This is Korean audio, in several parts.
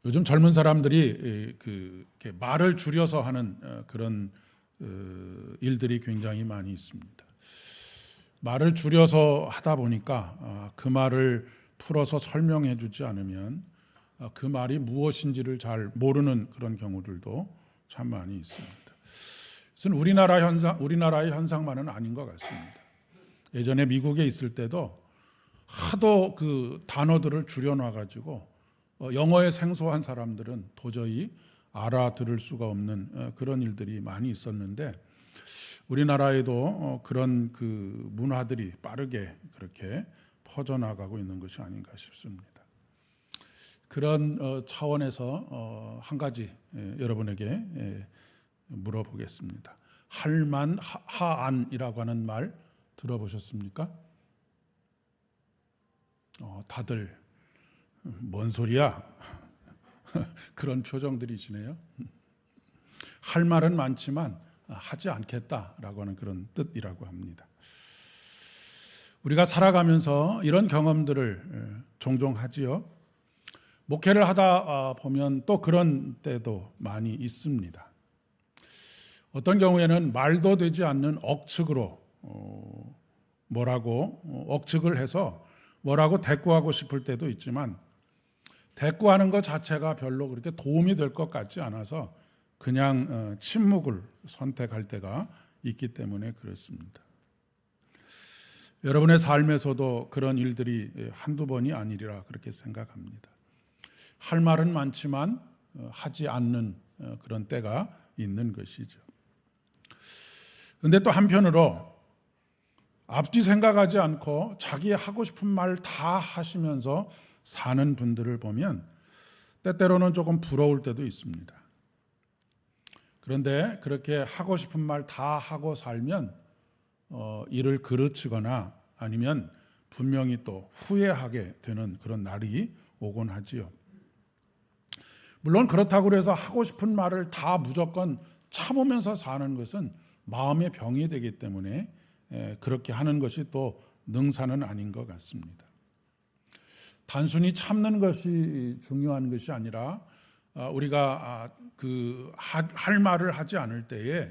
요즘 젊은 사람들이 이렇게 말을 줄여서 하는 그런 일들이 굉장히 많이 있습니다. 말을 줄여서 하다 보니까 그 말을 풀어서 설명해 주지 않으면 그 말이 무엇인지를 잘 모르는 그런 경우들도 참 많이 있습니다. 그것은 우리나라의 현상만은 아닌 것 같습니다. 예전에 미국에 있을 때도 하도 그 단어들을 줄여놔 가지고 영어에 생소한 사람들은 도저히 알아들을 수가 없는 그런 일들이 많이 있었는데, 우리나라에도 그런 그 문화들이 빠르게 그렇게 퍼져나가고 있는 것이 아닌가 싶습니다. 그런 차원에서 한 가지 여러분에게 물어보겠습니다. 할만 하안이라고 하는 말 들어보셨습니까? 다들 뭔 소리야? 그런 표정들이시네요. 할 말은 많지만 하지 않겠다라고 하는 그런 뜻이라고 합니다. 우리가 살아가면서 이런 경험들을 종종 하지요. 목회를 하다 보면 또 그런 때도 많이 있습니다. 어떤 경우에는 말도 되지 않는 억측으로 억측을 해서 뭐라고 대꾸하고 싶을 때도 있지만, 대꾸하는 것 자체가 별로 그렇게 도움이 될 것 같지 않아서 그냥 침묵을 선택할 때가 있기 때문에 그렇습니다. 여러분의 삶에서도 그런 일들이 한두 번이 아니리라 그렇게 생각합니다. 할 말은 많지만 하지 않는 그런 때가 있는 것이죠. 그런데 또 한편으로 앞뒤 생각하지 않고 자기 하고 싶은 말 다 하시면서 사는 분들을 보면 때때로는 조금 부러울 때도 있습니다. 그런데 그렇게 하고 싶은 말 다 하고 살면 일을 그르치거나 아니면 분명히 또 후회하게 되는 그런 날이 오곤 하지요. 물론 그렇다고 해서 하고 싶은 말을 다 무조건 참으면서 사는 것은 마음의 병이 되기 때문에 그렇게 하는 것이 또 능사는 아닌 것 같습니다. 단순히 참는 것이 중요한 것이 아니라 우리가 할 말을 하지 않을 때에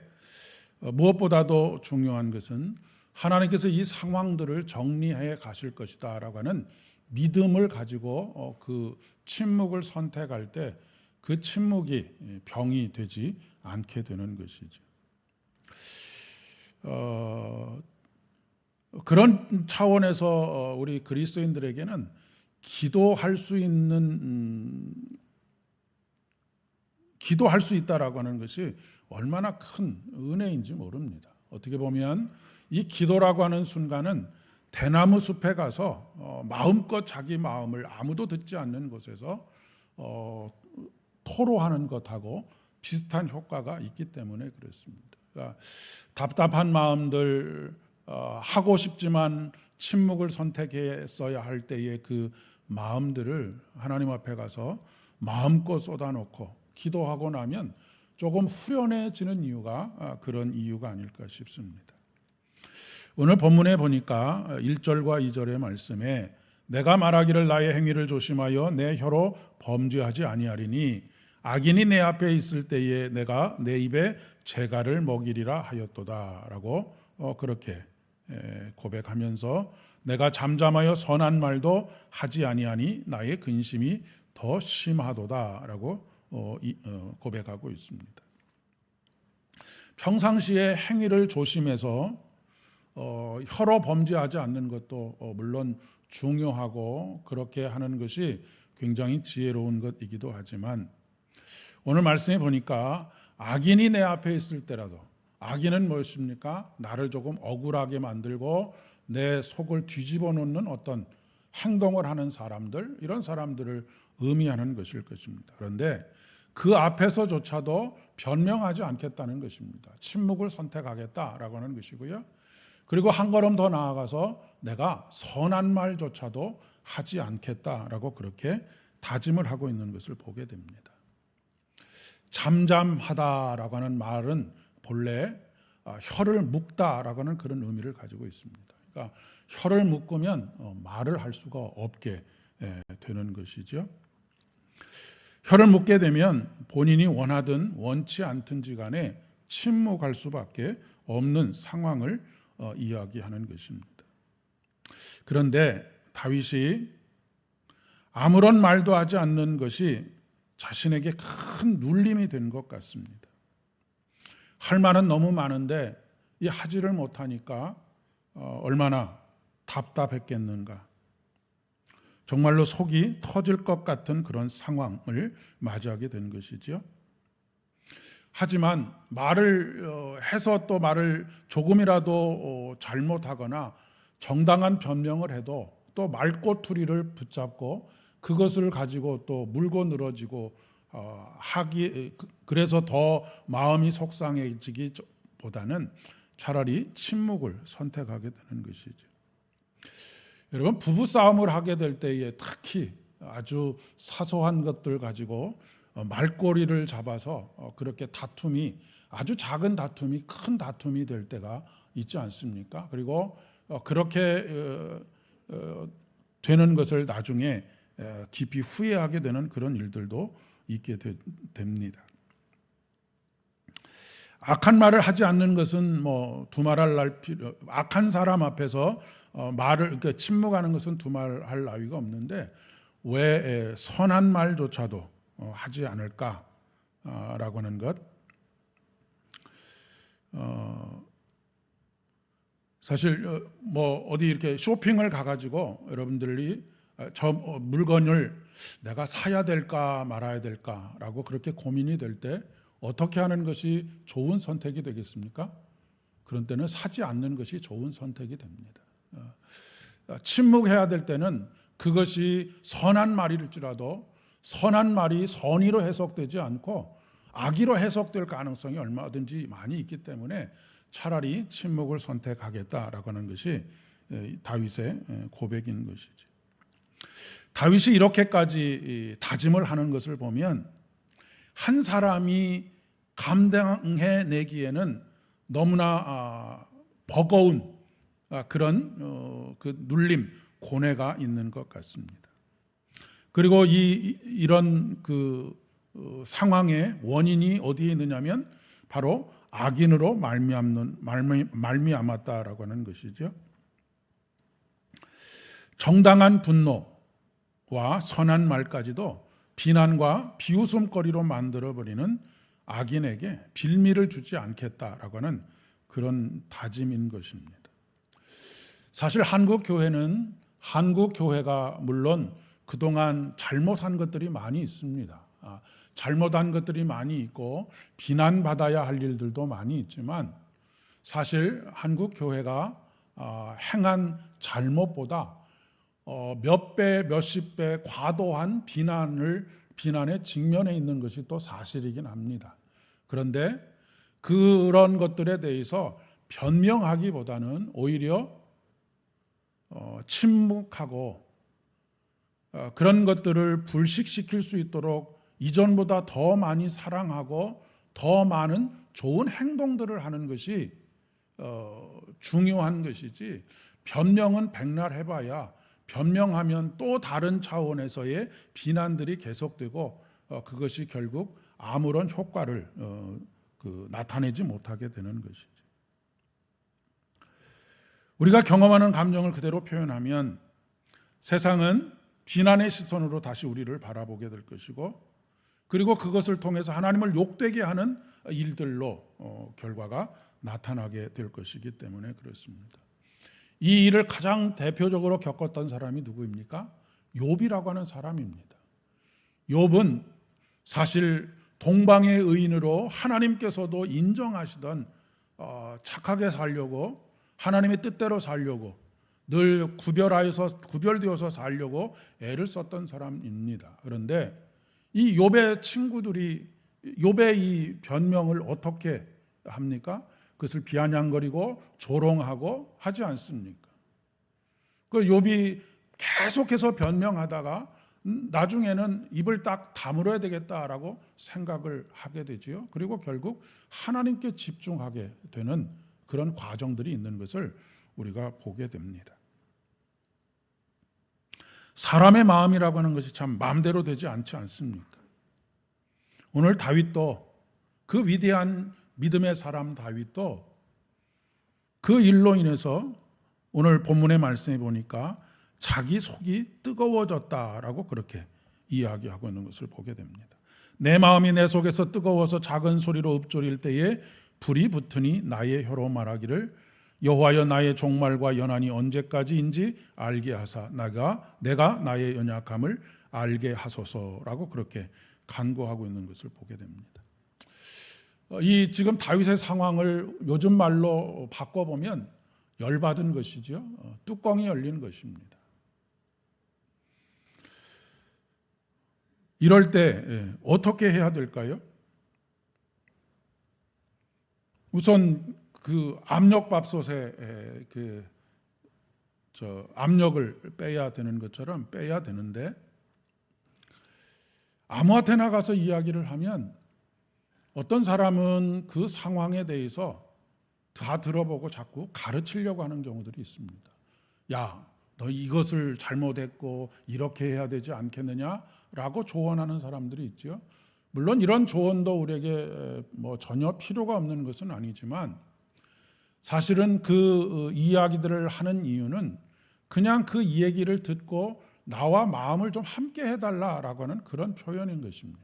무엇보다도 중요한 것은 하나님께서 이 상황들을 정리해 가실 것이다라고 하는 믿음을 가지고 그 침묵을 선택할 때 그 침묵이 병이 되지 않게 되는 것이죠. 그런 차원에서 우리 그리스도인들에게는 기도할 수 있다라고 하는 것이 얼마나 큰 은혜인지 모릅니다. 어떻게 보면 이 기도라고 하는 순간은 대나무 숲에 가서 마음껏 자기 마음을 아무도 듣지 않는 곳에서 토로하는 것하고 비슷한 효과가 있기 때문에 그렇습니다. 그러니까 답답한 마음들, 하고 싶지만 침묵을 선택했어야 할 때의 그 마음들을 하나님 앞에 가서 마음껏 쏟아놓고 기도하고 나면 조금 후련해지는 이유가 그런 이유가 아닐까 싶습니다. 오늘 본문에 보니까 1절과 2절의 말씀에 내가 말하기를 나의 행위를 조심하여 내 혀로 범죄하지 아니하리니 악인이 내 앞에 있을 때에 내가 내 입에 재갈을 먹이리라 하였도다라고 그렇게 고백하면서 내가 잠잠하여 선한 말도 하지 아니하니 나의 근심이 더 심하도다라고 고백하고 있습니다. 평상시에 행위를 조심해서 혀로 범죄하지 않는 것도 물론 중요하고 그렇게 하는 것이 굉장히 지혜로운 것이기도 하지만, 오늘 말씀에 보니까 악인이 내 앞에 있을 때라도, 악인은 무엇입니까? 나를 조금 억울하게 만들고 내 속을 뒤집어 놓는 어떤 행동을 하는 사람들, 이런 사람들을 의미하는 것일 것입니다. 그런데 그 앞에서조차도 변명하지 않겠다는 것입니다. 침묵을 선택하겠다라고 하는 것이고요. 그리고 한 걸음 더 나아가서 내가 선한 말조차도 하지 않겠다라고 그렇게 다짐을 하고 있는 것을 보게 됩니다. 잠잠하다라고 하는 말은 본래 혀를 묶다라고 하는 그런 의미를 가지고 있습니다. 그러니까 혀를 묶으면 말을 할 수가 없게 되는 것이죠. 혀를 묶게 되면 본인이 원하든 원치 않든지 간에 침묵할 수밖에 없는 상황을 이야기하는 것입니다. 그런데 다윗이 아무런 말도 하지 않는 것이 자신에게 큰 눌림이 된 것 같습니다. 할 말은 너무 많은데 이 하지를 못하니까 얼마나 답답했겠는가. 정말로 속이 터질 것 같은 그런 상황을 맞이하게 된 것이지요. 하지만 말을 해서 또 말을 조금이라도 잘못하거나 정당한 변명을 해도 또 말꼬투리를 붙잡고 그것을 가지고 또 물고 늘어지고 그래서 더 마음이 속상해지기보다는 차라리 침묵을 선택하게 되는 것이죠. 여러분, 부부 싸움을 하게 될 때에 특히 아주 사소한 것들 가지고 말꼬리를 잡아서 그렇게 다툼이, 아주 작은 다툼이 큰 다툼이 될 때가 있지 않습니까? 그리고 그렇게 되는 것을 나중에 깊이 후회하게 되는 그런 일들도 있게 됩니다. 악한 말을 하지 않는 것은 뭐 두말할 날 악한 사람 앞에서 그러니까 침묵하는 것은 두말할 나위가 없는데 왜 선한 말조차도 하지 않을까라고 하는 것. 사실 뭐 어디 이렇게 쇼핑을 가가지고 여러분들이 저 물건을 내가 사야 될까 말아야 될까라고 그렇게 고민이 될 때 어떻게 하는 것이 좋은 선택이 되겠습니까? 그런 때는 사지 않는 것이 좋은 선택이 됩니다. 침묵해야 될 때는 그것이 선한 말일지라도 선한 말이 선의로 해석되지 않고 악의로 해석될 가능성이 얼마든지 많이 있기 때문에 차라리 침묵을 선택하겠다라고 하는 것이 다윗의 고백인 것이죠. 다윗이 이렇게까지 다짐을 하는 것을 보면 한 사람이 감당해내기에는 너무나 버거운 그런 그 눌림, 고뇌가 있는 것 같습니다. 그리고 이런 그 상황의 원인이 어디에 있느냐면 바로 악인으로 말미암았다라고 하는 것이죠. 정당한 분노와 선한 말까지도 비난과 비웃음거리로 만들어버리는 악인에게 빌미를 주지 않겠다라고 하는 그런 다짐인 것입니다. 사실 한국 교회가 물론 그동안 잘못한 것들이 많이 있습니다. 잘못한 것들이 많이 있고 비난받아야 할 일들도 많이 있지만 사실 한국 교회가 행한 잘못보다 몇 배, 몇십 배 과도한 비난에 직면해 있는 것이 또 사실이긴 합니다. 그런데 그런 것들에 대해서 변명하기보다는 오히려 침묵하고 그런 것들을 불식시킬 수 있도록 이전보다 더 많이 사랑하고 더 많은 좋은 행동들을 하는 것이 중요한 것이지, 변명은 백날 해봐야 변명하면 또 다른 차원에서의 비난들이 계속되고 그것이 결국 아무런 효과를 나타내지 못하게 되는 것이죠. 우리가 경험하는 감정을 그대로 표현하면 세상은 비난의 시선으로 다시 우리를 바라보게 될 것이고, 그리고 그것을 통해서 하나님을 욕되게 하는 일들로 결과가 나타나게 될 것이기 때문에 그렇습니다. 이 일을 가장 대표적으로 겪었던 사람이 누구입니까? 욥이라고 하는 사람입니다. 욥은 사실 동방의 의인으로 하나님께서도 인정하시던 착하게 살려고, 하나님의 뜻대로 살려고, 늘 구별되어서 살려고 애를 썼던 사람입니다. 그런데 이 욥의 친구들이 욥의 이 변명을 어떻게 합니까? 그것을 비아냥거리고 조롱하고 하지 않습니까? 그 욥이 계속해서 변명하다가 나중에는 입을 딱 다물어야 되겠다라고 생각을 하게 되지요. 그리고 결국 하나님께 집중하게 되는 그런 과정들이 있는 것을 우리가 보게 됩니다. 사람의 마음이라고 하는 것이 참 마음대로 되지 않지 않습니까? 오늘 다윗도, 그 위대한 믿음의 사람 다윗도 그 일로 인해서 오늘 본문의 말씀에 보니까 자기 속이 뜨거워졌다라고 그렇게 이야기하고 있는 것을 보게 됩니다. 내 마음이 내 속에서 뜨거워서 작은 소리로 읊조릴 때에 불이 붙으니 나의 혀로 말하기를 여호와여 나의 종말과 연한이 언제까지인지 알게 하사 내가 나의 연약함을 알게 하소서라고 그렇게 간구하고 있는 것을 보게 됩니다. 이 지금 다윗의 상황을 요즘 말로 바꿔보면 열받은 것이죠. 뚜껑이 열린 것입니다. 이럴 때 어떻게 해야 될까요? 우선 그 압력밥솥에 압력을 빼야 되는 것처럼 빼야 되는데, 아무한테나 가서 이야기를 하면 어떤 사람은 그 상황에 대해서 다 들어보고 자꾸 가르치려고 하는 경우들이 있습니다. 야, 너 이것을 잘못했고 이렇게 해야 되지 않겠느냐라고 조언하는 사람들이 있죠. 물론 이런 조언도 우리에게 전혀 필요가 없는 것은 아니지만, 사실은 그 이야기들을 하는 이유는 그냥 그 얘기를 듣고 나와 마음을 좀 함께 해달라라고 하는 그런 표현인 것입니다.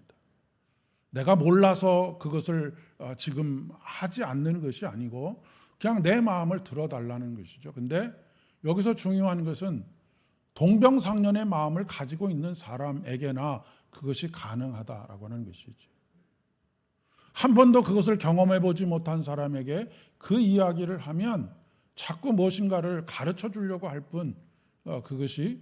내가 몰라서 그것을 지금 하지 않는 것이 아니고 그냥 내 마음을 들어달라는 것이죠. 근데 여기서 중요한 것은 동병상련의 마음을 가지고 있는 사람에게나 그것이 가능하다라고 하는 것이죠. 한 번도 그것을 경험해 보지 못한 사람에게 그 이야기를 하면 자꾸 무엇인가를 가르쳐 주려고 할 뿐, 그것이,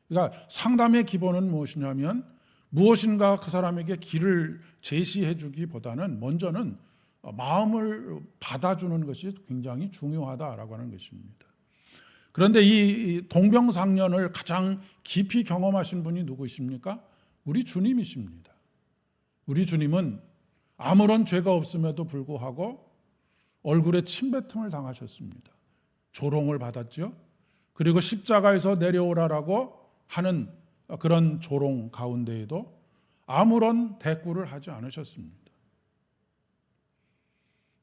그러니까 상담의 기본은 무엇이냐면 무엇인가 그 사람에게 길을 제시해 주기보다는 먼저는 마음을 받아주는 것이 굉장히 중요하다라고 하는 것입니다. 그런데 이 동병상련을 가장 깊이 경험하신 분이 누구십니까? 우리 주님이십니다. 우리 주님은 아무런 죄가 없음에도 불구하고 얼굴에 침뱉음을 당하셨습니다. 조롱을 받았죠. 그리고 십자가에서 내려오라라고 하는 그런 조롱 가운데에도 아무런 대꾸를 하지 않으셨습니다.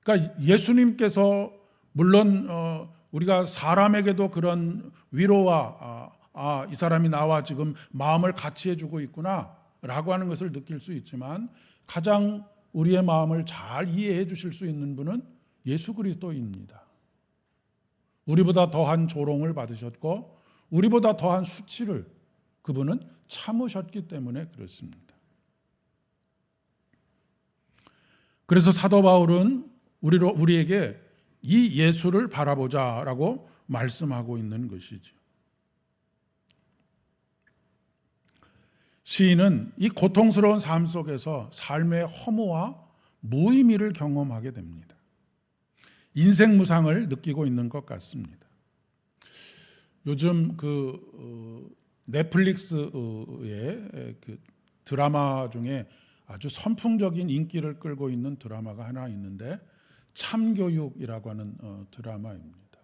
그러니까 예수님께서 물론 우리가 사람에게도 그런 위로와 이 사람이 나와 지금 마음을 같이 해주고 있구나라고 하는 것을 느낄 수 있지만, 가장 우리의 마음을 잘 이해해 주실 수 있는 분은 예수 그리스도입니다. 우리보다 더한 조롱을 받으셨고 우리보다 더한 수치를 그분은 참으셨기 때문에 그렇습니다. 그래서 사도 바울은 우리에게 이 예수를 바라보자라고 말씀하고 있는 것이죠. 시인은 이 고통스러운 삶 속에서 삶의 허무와 무의미를 경험하게 됩니다. 인생 무상을 느끼고 있는 것 같습니다. 요즘 넷플릭스의 그 드라마 중에 아주 선풍적인 인기를 끌고 있는 드라마가 하나 있는데, 참교육이라고 하는 드라마입니다.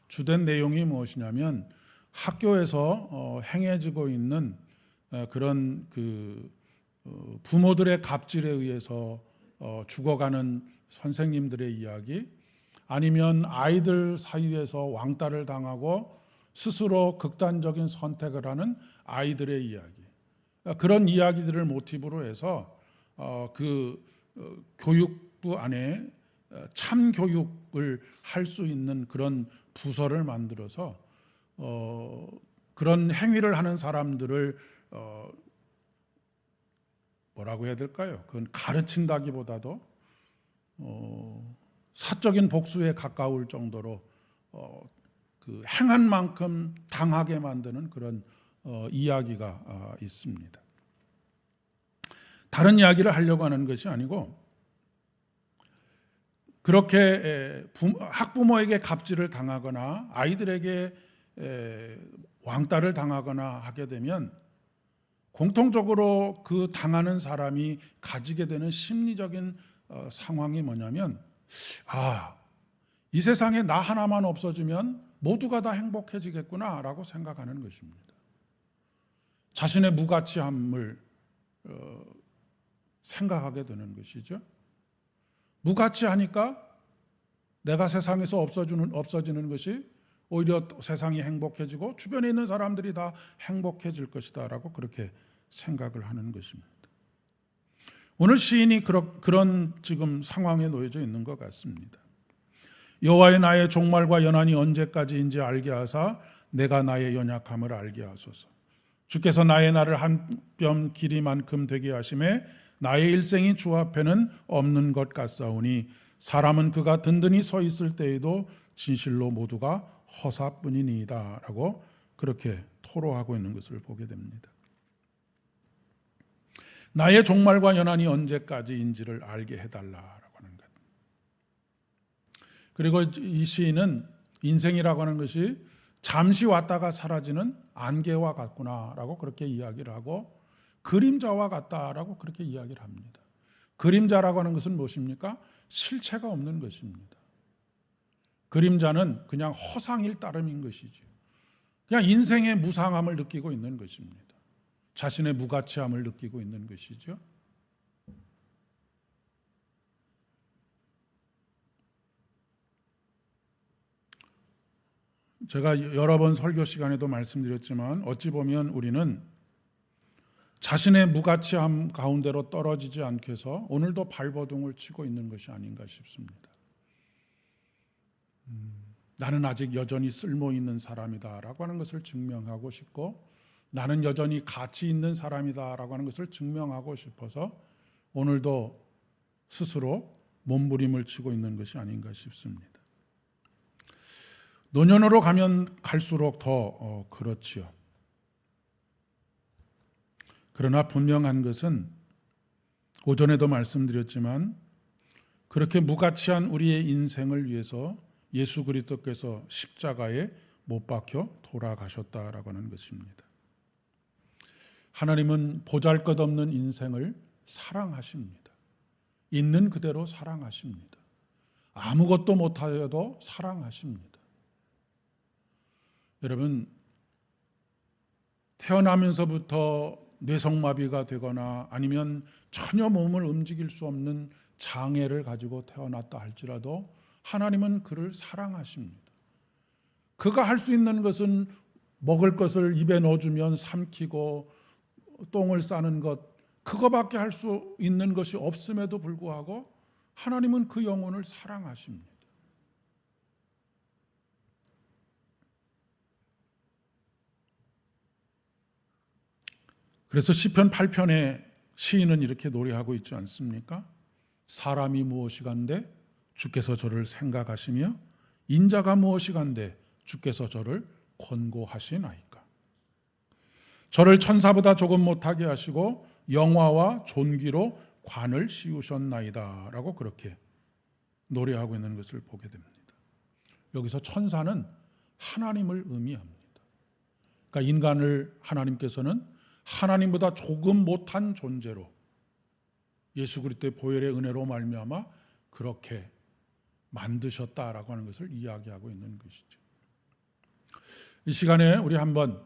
주된 내용이 무엇이냐면 학교에서 행해지고 있는 그런 부모들의 갑질에 의해서 죽어가는 선생님들의 이야기, 아니면 아이들 사이에서 왕따를 당하고 스스로 극단적인 선택을 하는 아이들의 이야기, 그런 이야기들을 모티브로 해서 교육부 안에 참교육을 할 수 있는 그런 부서를 만들어서 그런 행위를 하는 사람들을 뭐라고 해야 될까요? 그건 가르친다기보다도 사적인 복수에 가까울 정도로 그 행한 만큼 당하게 만드는 그런 이야기가 있습니다. 다른 이야기를 하려고 하는 것이 아니고, 그렇게 학부모에게 갑질을 당하거나 아이들에게 왕따를 당하거나 하게 되면 공통적으로 그 당하는 사람이 가지게 되는 심리적인 상황이 뭐냐면, 이 세상에 나 하나만 없어지면 모두가 다 행복해지겠구나라고 생각하는 것입니다. 자신의 무가치함을 생각하게 되는 것이죠. 무가치하니까 내가 세상에서 없어지는 것이 오히려 세상이 행복해지고 주변에 있는 사람들이 다 행복해질 것이다 라고 그렇게 생각을 하는 것입니다. 오늘 시인이 그런 지금 상황에 놓여져 있는 것 같습니다. 여호와의 나의 종말과 연한이 언제까지인지 알게 하사 내가 나의 연약함을 알게 하소서. 주께서 나의 날을 한 뼘 길이만큼 되게 하심에 나의 일생이 주 앞에는 없는 것 같사오니 사람은 그가 든든히 서 있을 때에도 진실로 모두가 허사뿐이니이다 라고 그렇게 토로하고 있는 것을 보게 됩니다. 나의 종말과 연한이 언제까지인지를 알게 해달라라고 하는 것. 그리고 이 시인은 인생이라고 하는 것이 잠시 왔다가 사라지는 안개와 같구나라고 그렇게 이야기를 하고 그림자와 같다라고 그렇게 이야기를 합니다. 그림자라고 하는 것은 무엇입니까? 실체가 없는 것입니다. 그림자는 그냥 허상일 따름인 것이죠. 그냥 인생의 무상함을 느끼고 있는 것입니다. 자신의 무가치함을 느끼고 있는 것이죠. 제가 여러 번 설교 시간에도 말씀드렸지만 어찌 보면 우리는 자신의 무가치함 가운데로 떨어지지 않게 해서 오늘도 발버둥을 치고 있는 것이 아닌가 싶습니다. 나는 아직 여전히 쓸모있는 사람이다라고 하는 것을 증명하고 싶고 나는 여전히 가치 있는 사람이다라고 하는 것을 증명하고 싶어서 오늘도 스스로 몸부림을 치고 있는 것이 아닌가 싶습니다. 노년으로 가면 갈수록 더 그렇지요. 그러나 분명한 것은 오전에도 말씀드렸지만 그렇게 무가치한 우리의 인생을 위해서 예수 그리스도께서 십자가에 못 박혀 돌아가셨다라고 하는 것입니다. 하나님은 보잘것없는 인생을 사랑하십니다. 있는 그대로 사랑하십니다. 아무것도 못하여도 사랑하십니다. 여러분, 태어나면서부터 뇌성마비가 되거나 아니면 전혀 몸을 움직일 수 없는 장애를 가지고 태어났다 할지라도 하나님은 그를 사랑하십니다. 그가 할 수 있는 것은 먹을 것을 입에 넣어주면 삼키고 똥을 싸는 것, 그거밖에 할 수 있는 것이 없음에도 불구하고 하나님은 그 영혼을 사랑하십니다. 그래서 시편 8편에 시인은 이렇게 노래하고 있지 않습니까? 사람이 무엇이간데 주께서 저를 생각하시며 인자가 무엇이간데 주께서 저를 권고하시나이까. 저를 천사보다 조금 못하게 하시고 영화와 존귀로 관을 씌우셨나이다 라고 그렇게 노래하고 있는 것을 보게 됩니다. 여기서 천사는 하나님을 의미합니다. 그러니까 인간을 하나님께서는 하나님보다 조금 못한 존재로 예수 그리스도의 보혈의 은혜로 말미암아 그렇게 만드셨다라고 하는 것을 이야기하고 있는 것이죠. 이 시간에 우리 한번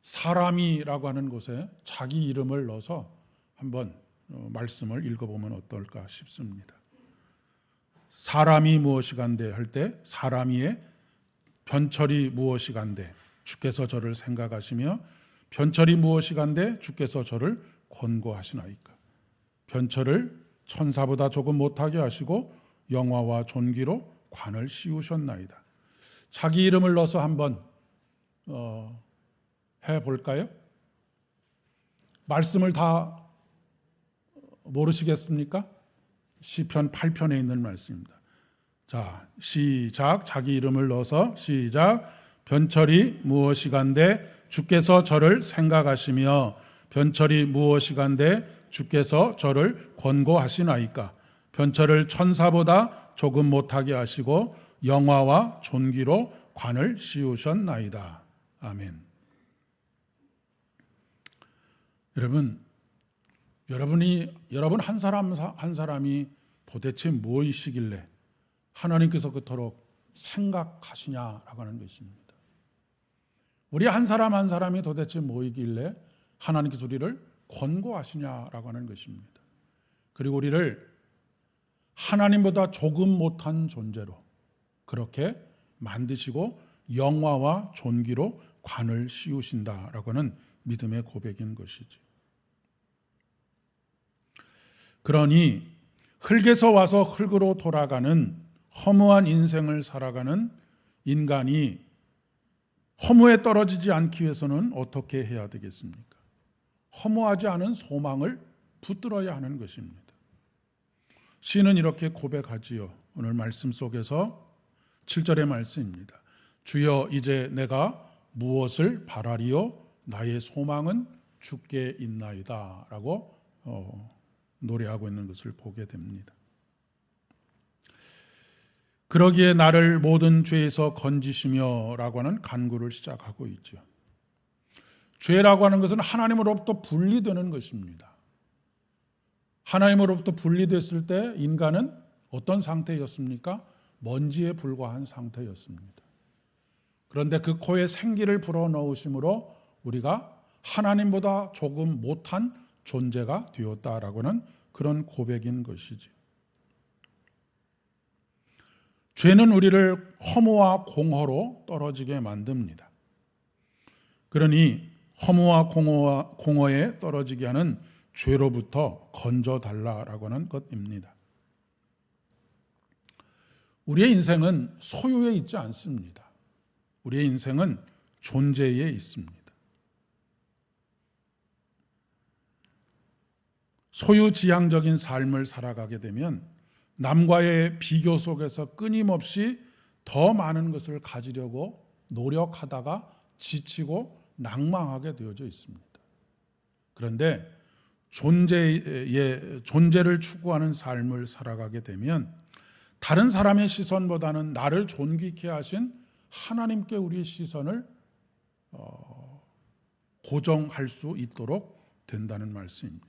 사람이라고 하는 곳에 자기 이름을 넣어서 한번 말씀을 읽어보면 어떨까 싶습니다. 사람이 무엇이간데 할 때 사람이의 변철이 무엇이간데 주께서 저를 생각하시며 변철이 무엇이간데 주께서 저를 권고하시나이까. 변철을 천사보다 조금 못하게 하시고 영화와 존귀로 관을 씌우셨나이다. 자기 이름을 넣어서 한번 해볼까요? 말씀을 다 모르시겠습니까? 시편 8편에 있는 말씀입니다. 자, 시작. 자기 이름을 넣어서 시작. 변철이 무엇이간데 주께서 저를 생각하시며 변철이 무엇이간데 주께서 저를 권고하시나이까. 변철을 천사보다 조금 못하게 하시고 영화와 존귀로 관을 씌우셨나이다. 아멘. 여러분 한 사람 한 사람이 도대체 무엇이길래 하나님께서 그토록 생각하시냐라고 하는 것입니다. 우리 한 사람 한 사람이 도대체 뭐이길래 하나님께서 우리를 권고하시냐라고 하는 것입니다. 그리고 우리를 하나님보다 조금 못한 존재로 그렇게 만드시고 영화와 존귀로 관을 씌우신다라고 하는 믿음의 고백인 것이지. 그러니 흙에서 와서 흙으로 돌아가는 허무한 인생을 살아가는 인간이 허무에 떨어지지 않기 위해서는 어떻게 해야 되겠습니까? 허무하지 않은 소망을 붙들어야 하는 것입니다. 시인은 이렇게 고백하지요. 오늘 말씀 속에서 7절의 말씀입니다. 주여 이제 내가 무엇을 바라리요? 나의 소망은 주께 있나이다 라고 노래하고 있는 것을 보게 됩니다. 그러기에 나를 모든 죄에서 건지시며 라고 하는 간구를 시작하고 있죠. 죄라고 하는 것은 하나님으로부터 분리되는 것입니다. 하나님으로부터 분리됐을 때 인간은 어떤 상태였습니까? 먼지에 불과한 상태였습니다. 그런데 그 코에 생기를 불어넣으심으로 우리가 하나님보다 조금 못한 존재가 되었다라고는 그런 고백인 것이지. 죄는 우리를 허무와 공허로 떨어지게 만듭니다. 그러니 허무와 공허에 떨어지게 하는 죄로부터 건져달라라고 하는 것입니다. 우리의 인생은 소유에 있지 않습니다. 우리의 인생은 존재에 있습니다. 소유지향적인 삶을 살아가게 되면 남과의 비교 속에서 끊임없이 더 많은 것을 가지려고 노력하다가 지치고 낭망하게 되어져 있습니다. 그런데 존재를 추구하는 삶을 살아가게 되면 다른 사람의 시선보다는 나를 존귀케 하신 하나님께 우리의 시선을 고정할 수 있도록 된다는 말씀입니다.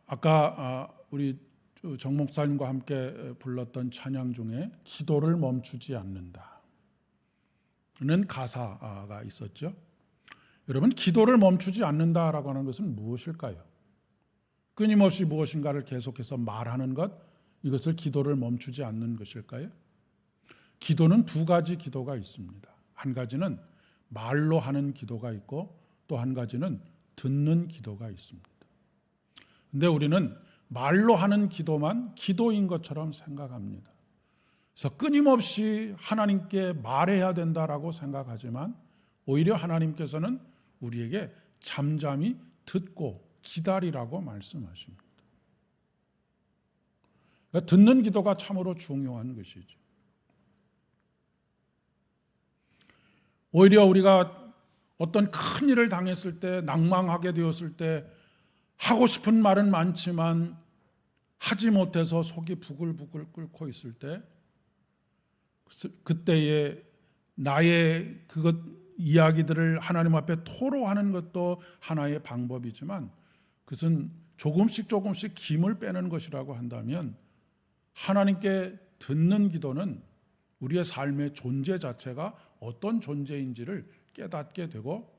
아까 우리 정 목사님과 함께 불렀던 찬양 중에 기도를 멈추지 않는다는 가사가 있었죠. 여러분, 기도를 멈추지 않는다라고 하는 것은 무엇일까요? 끊임없이 무엇인가를 계속해서 말하는 것, 이것을 기도를 멈추지 않는 것일까요? 기도는 두 가지 기도가 있습니다. 한 가지는 말로 하는 기도가 있고 또 한 가지는 듣는 기도가 있습니다. 근데 우리는 말로 하는 기도만 기도인 것처럼 생각합니다. 그래서 끊임없이 하나님께 말해야 된다라고 생각하지만 오히려 하나님께서는 우리에게 잠잠히 듣고 기다리라고 말씀하십니다. 그러니까 듣는 기도가 참으로 중요한 것이죠. 오히려 우리가 어떤 큰 일을 당했을 때, 낭망하게 되었을 때 하고 싶은 말은 많지만 하지 못해서 속이 부글부글 끓고 있을 때, 그때에 나의 그것 이야기들을 하나님 앞에 토로하는 것도 하나의 방법이지만 그것은 조금씩 김을 빼는 것이라고 한다면 하나님께 듣는 기도는 우리의 삶의 존재 자체가 어떤 존재인지를 깨닫게 되고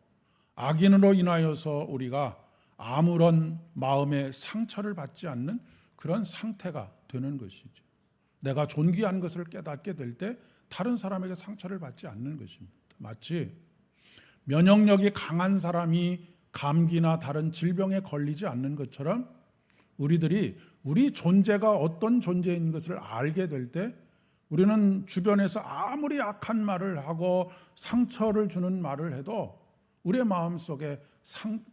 악인으로 인하여서 우리가 아무런 마음의 상처를 받지 않는 그런 상태가 되는 것이죠. 내가 존귀한 것을 깨닫게 될 때 다른 사람에게 상처를 받지 않는 것입니다. 마치 면역력이 강한 사람이 감기나 다른 질병에 걸리지 않는 것처럼 우리들이 우리 존재가 어떤 존재인 것을 알게 될 때 우리는 주변에서 아무리 악한 말을 하고 상처를 주는 말을 해도 우리의 마음속에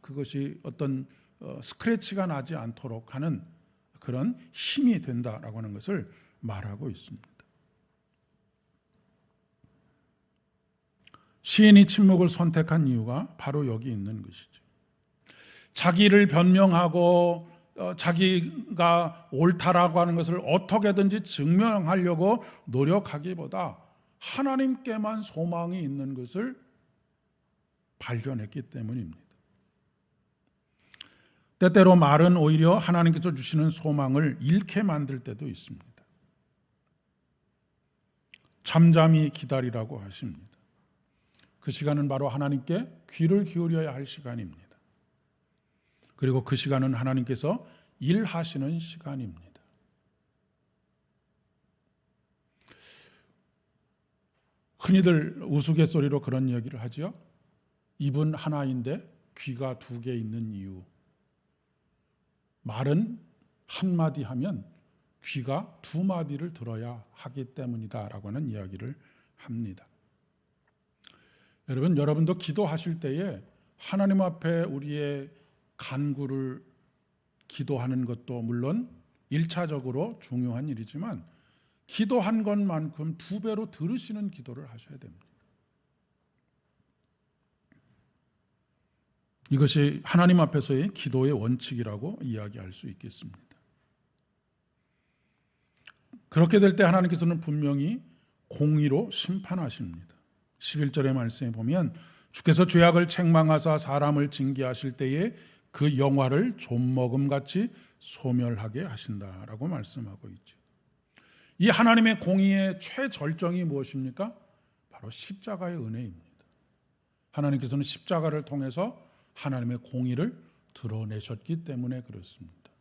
그것이 어떤 스크래치가 나지 않도록 하는 그런 힘이 된다라고 하는 것을 말하고 있습니다. 시인이 침묵을 선택한 이유가 바로 여기 있는 것이죠. 자기를 변명하고 자기가 옳다라고 하는 것을 어떻게든지 증명하려고 노력하기보다 하나님께만 소망이 있는 것을 발견했기 때문입니다. 때때로 말은 오히려 하나님께서 주시는 소망을 잃게 만들 때도 있습니다. 잠잠히 기다리라고 하십니다. 그 시간은 바로 하나님께 귀를 기울여야 할 시간입니다. 그리고 그 시간은 하나님께서 일하시는 시간입니다. 흔히들 우스갯소리로 그런 얘기를 하죠. 입은 하나인데 귀가 두 개 있는 이유. 말은 한마디 하면 귀가 두 마디를 들어야 하기 때문이다라고 하는 이야기를 합니다. 여러분도 기도하실 때에 하나님 앞에 우리의 간구를 기도하는 것도 물론 1차적으로 중요한 일이지만 기도한 것만큼 두 배로 들으시는 기도를 하셔야 됩니다. 이것이 하나님 앞에서의 기도의 원칙이라고 이야기할 수 있겠습니다. 그렇게 될 때 하나님께서는 분명히 공의로 심판하십니다. 11절의 말씀에 보면 주께서 죄악을 책망하사 사람을 징계하실 때에 그 영화를 좀먹음같이 소멸하게 하신다라고 말씀하고 있죠. 이 하나님의 공의의 최절정이 무엇입니까? 바로 십자가의 은혜입니다. 하나님께서는 십자가를 통해서 하나님의 공의를 드러내셨기 때문에 그렇습니다.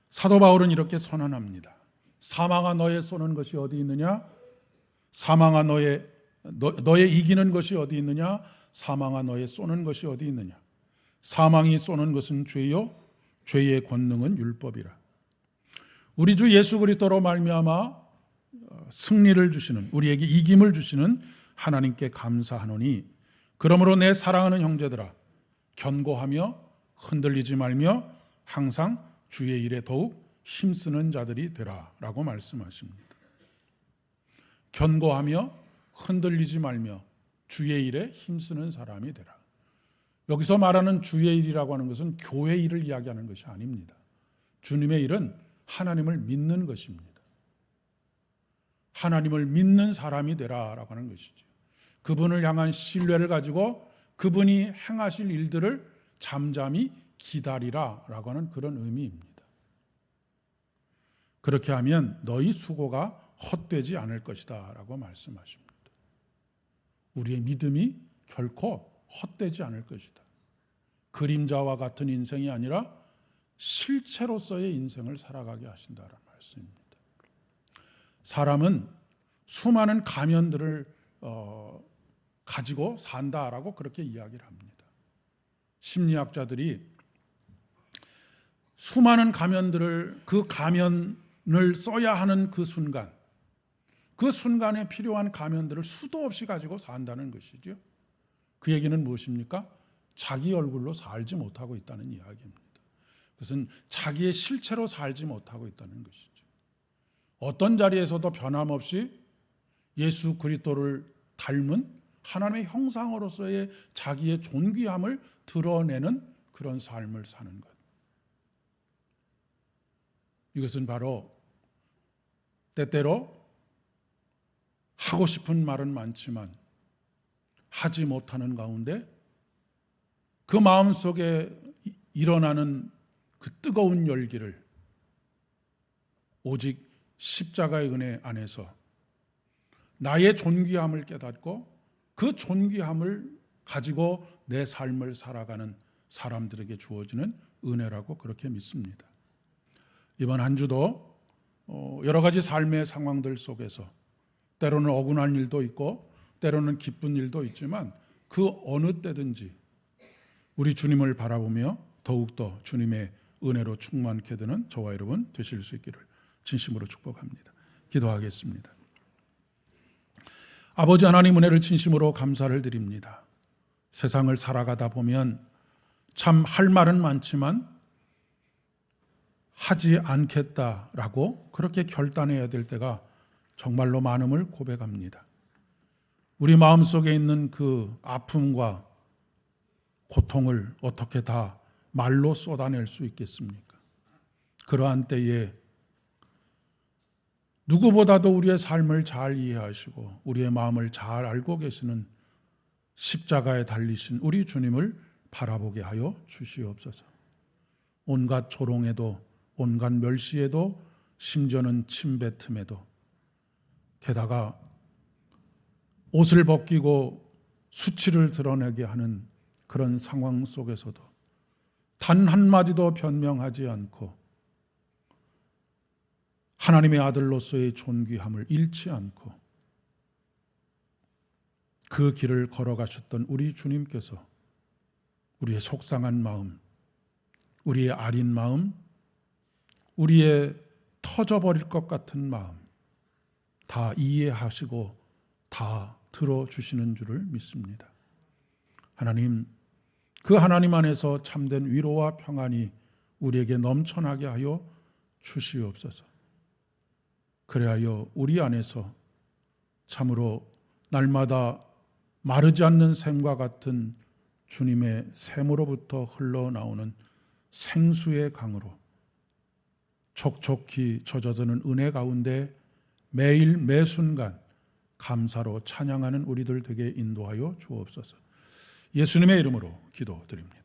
사도 바울은 이렇게 선언합니다. 사망아 너의 쏘는 것이 어디 있느냐? 사망아 너의 이기는 것이 어디 있느냐? 사망아 너의 쏘는 것이 어디 있느냐? 사망이 쏘는 것은 죄요, 죄의 권능은 율법이라. 우리 주 예수 그리스도로 말미암아 승리를 주시는, 우리에게 이김을 주시는 하나님께 감사하노니, 그러므로 내 사랑하는 형제들아 견고하며 흔들리지 말며 항상 주의 일에 더욱 힘쓰는 자들이 되라라고 말씀하십니다. 견고하며 흔들리지 말며 주의 일에 힘쓰는 사람이 되라. 여기서 말하는 주의 일이라고 하는 것은 교회 일을 이야기하는 것이 아닙니다. 주님의 일은 하나님을 믿는 것입니다. 하나님을 믿는 사람이 되라라고 하는 것이죠. 그분을 향한 신뢰를 가지고 그분이 행하실 일들을 잠잠히 기다리라라고 하는 그런 의미입니다. 그렇게 하면 너희 수고가 헛되지 않을 것이다 라고 말씀하십니다. 우리의 믿음이 결코 헛되지 않을 것이다. 그림자와 같은 인생이 아니라 실체로서의 인생을 살아가게 하신다라는 말씀입니다. 사람은 수많은 가면들을 가지고 산다라고 그렇게 이야기를 합니다. 심리학자들이 수많은 가면들을 그 가면을 써야 하는 그 순간에 필요한 가면들을 수도 없이 가지고 산다는 것이죠. 그 얘기는 무엇입니까? 자기 얼굴로 살지 못하고 있다는 이야기입니다. 그것은 자기의 실체로 살지 못하고 있다는 것이죠. 어떤 자리에서도 변함없이 예수 그리스도를 닮은 하나님의 형상으로서의 자기의 존귀함을 드러내는 그런 삶을 사는 것. 이것은 바로 때때로 하고 싶은 말은 많지만 하지 못하는 가운데 그 마음속에 일어나는 그 뜨거운 열기를 오직 십자가의 은혜 안에서 나의 존귀함을 깨닫고 그 존귀함을 가지고 내 삶을 살아가는 사람들에게 주어지는 은혜라고 그렇게 믿습니다. 이번 한 주도 여러 가지 삶의 상황들 속에서 때로는 억울한 일도 있고 때로는 기쁜 일도 있지만 그 어느 때든지 우리 주님을 바라보며 더욱더 주님의 은혜로 충만케 되는 저와 여러분 되실 수 있기를 진심으로 축복합니다. 기도하겠습니다. 아버지 하나님 은혜를 진심으로 감사를 드립니다. 세상을 살아가다 보면 참 할 말은 많지만 하지 않겠다라고 그렇게 결단해야 될 때가 정말로 많음을 고백합니다. 우리 마음속에 있는 그 아픔과 고통을 어떻게 다 말로 쏟아낼 수 있겠습니까? 그러한 때에 누구보다도 우리의 삶을 잘 이해하시고 우리의 마음을 잘 알고 계시는 십자가에 달리신 우리 주님을 바라보게 하여 주시옵소서. 온갖 조롱에도 온갖 멸시에도 심지어는 침뱉음에도 게다가 옷을 벗기고 수치를 드러내게 하는 그런 상황 속에서도 단 한마디도 변명하지 않고 하나님의 아들로서의 존귀함을 잃지 않고 그 길을 걸어가셨던 우리 주님께서 우리의 속상한 마음, 우리의 아린 마음, 우리의 터져버릴 것 같은 마음 다 이해하시고 다 들어주시는 줄을 믿습니다. 하나님, 그 하나님 안에서 참된 위로와 평안이 우리에게 넘쳐나게 하여 주시옵소서. 그래하여 우리 안에서 참으로 날마다 마르지 않는 샘과 같은 주님의 샘으로부터 흘러나오는 생수의 강으로 촉촉히 젖어드는 은혜 가운데 매일 매순간 감사로 찬양하는 우리들 되게 인도하여 주옵소서. 예수님의 이름으로 기도드립니다.